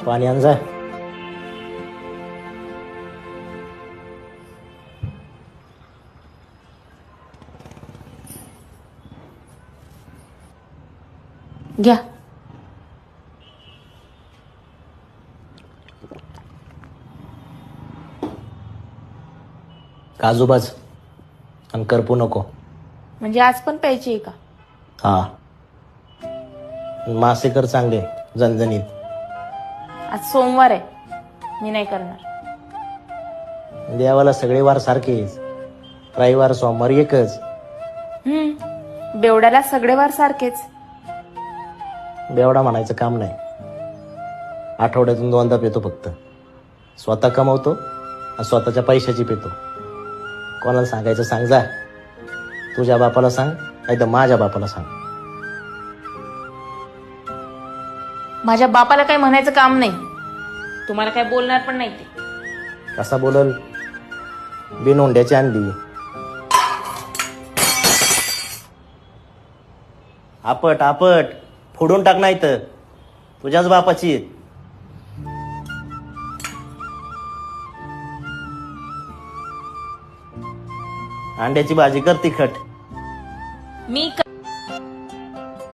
पाणी आण जा. घ्या. काजूबाज आणि करपू नको. म्हणजे आज पण प्यायची आहे का? हा, मासे कर चांगले झणझणीत. आज सोमवार आहे, मी नाही करणार. देवाला सगळे वार सारखेच, रविवार सोमवार एकच. बेवड्याला सगळे वार सारखेच. बेवडा म्हणायचं काम नाही. आठवड्यातून 2दा पितो फक्त. स्वतः कमवतो आणि स्वतःच्या पैशाची पितो. कोणाला सांगायचं सांग जा. तुझ्या बापाला सांग, नाही तर माझ्या बापाला सांग. माझ्या बापाला काही म्हणायचं काम नाही. तुम्हाला काय बोलणार पण नाही ते. कसा बोलल? बिनोंड्याची आणली. आपट आपट फोडून टाक, नाही तर तुझ्याच बापाची. अंड्याची भाजी कर तिखट. मी